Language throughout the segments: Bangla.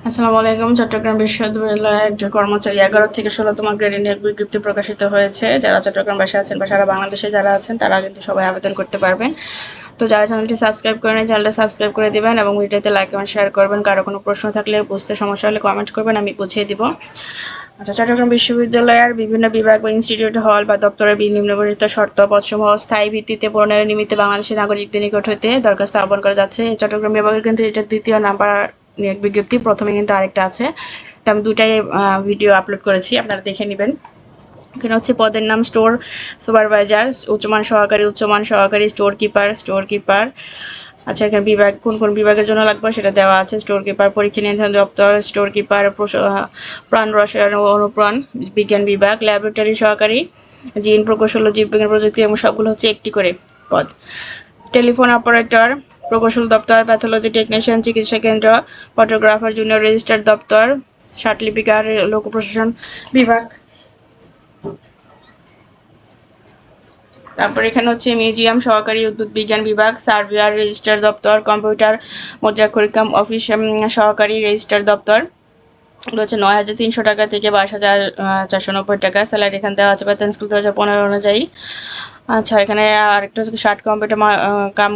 আসসালামু আলাইকুম। চট্টগ্রাম বিশ্ববিদ্যালয়ের একজন কর্মচারী ১১ থেকে ১৬তম গ্রেডে নিয়োগ বিজ্ঞপ্তি প্রকাশিত হয়েছে। যারা চট্টগ্রামবাসী আছেন বা সারা বাংলাদেশে যারা আছেন তারা কিন্তু সবাই আবেদন করতে পারবেন। তো যারা চ্যানেলটি সাবস্ক্রাইব করেন চ্যানেলটা সাবস্ক্রাইব করে দিবেন এবং ভিডিওতে লাইক এবং শেয়ার করবেন। কারো কোনো প্রশ্ন থাকলে বুঝতে সমস্যা হলে কমেন্ট করবেন, আমি বুঝিয়ে দিব। আচ্ছা, চট্টগ্রাম বিশ্ববিদ্যালয়ের বিভিন্ন বিভাগ বা ইনস্টিটিউট হল বা দপ্তরের নিম্নবর্ণিত শর্ত পদসমূহ স্থায়ী ভিত্তিতে পূরণের নিমিত্তে বাংলাদেশের নাগরিকদের নিকট হইতে দরখাস্ত আহ্বান করা যাচ্ছে। চট্টগ্রাম বিভাগের কিন্তু এটা দ্বিতীয় নাম্বার নিয়োগ বিজ্ঞপ্তি, প্রথমে কিন্তু আরেকটা আছে। তো আমি দুটাই ভিডিও আপলোড করেছি, আপনারা দেখে নেবেন। এখানে হচ্ছে পদের নাম স্টোর সুপারভাইজার, উচ্চমান সহকারী, স্টোর কিপার। আচ্ছা, এখানে বিভাগ কোন কোন বিভাগের জন্য লাগবে সেটা দেওয়া আছে। স্টোর কিপার পরীক্ষা নিয়ন্ত্রণ দপ্তর, স্টোর কিপার প্রাণ রসায়ন ও অনুপ্রাণ বিজ্ঞান বিভাগ, ল্যাবরেটরি সহকারী, জিন প্রকৌশল ও জীববিজ্ঞান প্রযুক্তি, এবং সবগুলো হচ্ছে একটি করে পদ। টেলিফোন অপারেটর, প্রকৌশল দপ্তর, প্যাথোলজি টেকনিশিয়ান, চিকিৎসা কেন্দ্র, ফটোগ্রাফার, জুনিয়র রেজিস্ট্রার দপ্তর, সার্টিফিকার, লোক প্রশাসন বিভাগ। তারপর এখানে হচ্ছে মিউজিয়াম সহকারী, উদ্ভিদ বিজ্ঞান বিভাগ, সার্ভেয়ার, রেজিস্ট্রার দপ্তর, কম্পিউটার মুদ্রাক্ষরিকাম অফিস সহকারী, রেজিস্ট্রার দপ্তর। এগুলো হচ্ছে ৯,৩০০ টাকা থেকে ২২,৪৯০ টাকা। স্যালারি এখানে দেওয়া আছে বেতন স্কুল ২০১৫ অনুযায়ী। আচ্ছা, এখানে আরেকটা হচ্ছে ষাট কম্পিউটার কাম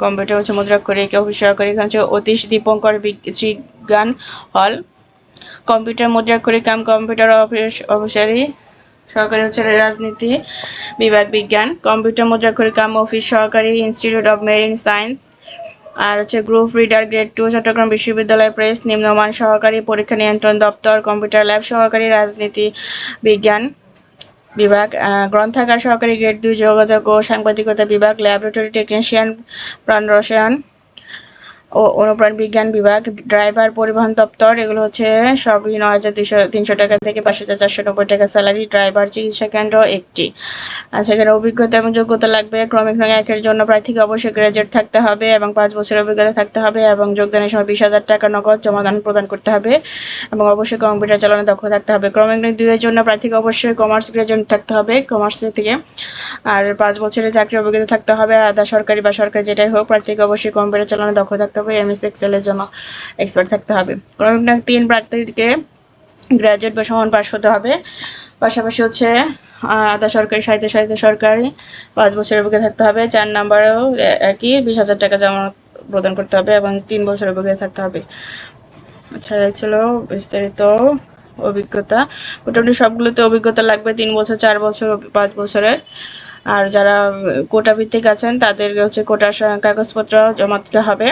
কম্পিউটার হচ্ছে মুদ্রাক্ষরিক অফিস সহকারী। এখানে হচ্ছে অতীশ দীপঙ্কর শ্রীজ্ঞান হল, কম্পিউটার মুদ্রাক্ষরিক কাম কম্পিউটার অফিসারি সহকারী হচ্ছে রাজনীতি বিভাগ বিজ্ঞান, কম্পিউটার মুদ্রাক্ষরিক কাম অফিস সহকারী, ইনস্টিটিউট অফ মেরিন সায়েন্স। আর হচ্ছে গ্রুপ রিডার গ্রেড 2, চট্টগ্রাম বিশ্ববিদ্যালয় প্রেস, নিম্নমান সহকারী, পরীক্ষা নিয়ন্ত্রণ দপ্তর, কম্পিউটার ল্যাব সহকারী, রাজনীতি বিজ্ঞান বিভাগ, গ্রন্থাগার সহকারী গ্রেড 2, যোগাযোগ ও সাংবাদিকতা বিভাগ, ল্যাবরেটরি টেকনিশিয়ান, প্রাণ রসায়ন ও অনুপ্রাণ বিজ্ঞান বিভাগ, ড্রাইভার পরিবহন দপ্তর। এগুলো হচ্ছে সবই ৯,৩০০ টাকা থেকে ৫,৪৯০ টাকা স্যালারি। ড্রাইভার চিকিৎসা কেন্দ্র একটি। আর সেখানে অভিজ্ঞতা এবং যোগ্যতা লাগবে। ক্রমিক ভাঙে একের জন্য প্রার্থীকে অবশ্যই গ্রাজুয়েট থাকতে হবে এবং ৫ বছরের অভিজ্ঞতা থাকতে হবে এবং যোগদানের সময় ২০,০০০ টাকা নগদ জমাদান প্রদান করতে হবে এবং অবশ্যই কম্পিউটার চালানো দক্ষ থাকতে হবে। ক্রমিক ২-এর জন্য প্রার্থীকে অবশ্যই কমার্স গ্রাজুয়েট থাকতে হবে, কমার্স থেকে। আর ৫ বছরের চাকরি অভিজ্ঞতা থাকতে হবে, আধা সরকারি বা সরকারি যেটাই হোক। প্রার্থীকে অবশ্যই কম্পিউটার চালানো দক্ষ থাকতে হবে, এমএস এক্সেলের জন্য এক্সপার্ট থাকতে হবে। ক্রমিক ৩ প্রার্থীকে গ্রাজুয়েট বা সমান পাস হতে হবে। পাশাপাশি হচ্ছে আধা সরকারি, সাহিত্য সরকারি ৫ বছরের অভিজ্ঞতা থাকতে হবে। ৪ নাম্বারেও একই ২০,০০০ টাকা জমা প্রদান করতে হবে এবং ৩ বছরের অভিজ্ঞতা থাকতে হবে। আচ্ছা, এই ছিল বিস্তারিত অভিজ্ঞতা। মোটামুটি সবগুলোতে অভিজ্ঞতা লাগবে ৩ বছর, ৪ বছর, ৫ বছরের। আর যারা কোটা ভিত্তিক আছেন তাদের হচ্ছে কোটার কাগজপত্র জমা দিতে হবে।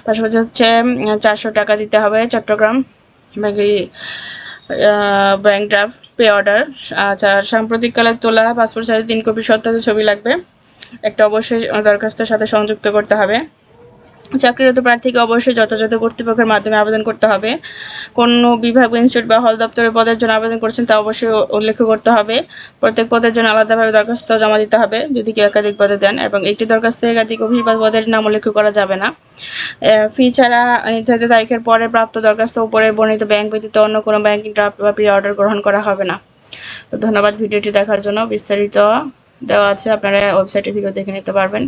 পাশাপাশি হচ্ছে ৪০০ টাকা দিতে হবে Chittagong bank draft pay order. আচ্ছা, সাম্প্রতিককালে তোলা পাসপোর্ট সাইজ ৩ কপি সত্যায়িত ছবি লাগবে, একটা অবশ্যই দরখাস্তের সাথে সংযুক্ত করতে হবে। চাকরিরত প্রার্থীকে অবশ্যই যথাযথ কর্তৃপক্ষের মাধ্যমে আবেদন করতে হবে। কোন বিভাগ, ইনস্টিটিউট বা হল দপ্তরের পদের জন্য আবেদন করছেন তা অবশ্যই উল্লেখ করতে হবে। প্রত্যেক পদের জন্য আলাদাভাবে দরখাস্ত জমা দিতে হবে যদি কেউ একাধিক পদে দেন, এবং একটি দরখাস্তে একাধিক অফিস বা পদের নাম উল্লেখ করা যাবে না। ফি ছাড়া নির্ধারিত তারিখের পরে প্রাপ্ত দরখাস্ত উপরের বর্ণিত ব্যাংক ব্যতীত অন্য কোনো ব্যাংকিং ড্রাফট বা প্রি অর্ডার গ্রহণ করা হবে না। তো ধন্যবাদ ভিডিওটি দেখার জন্য। বিস্তারিত দেওয়া আছে, আপনারা ওয়েবসাইটে থেকে দেখে নিতে পারবেন।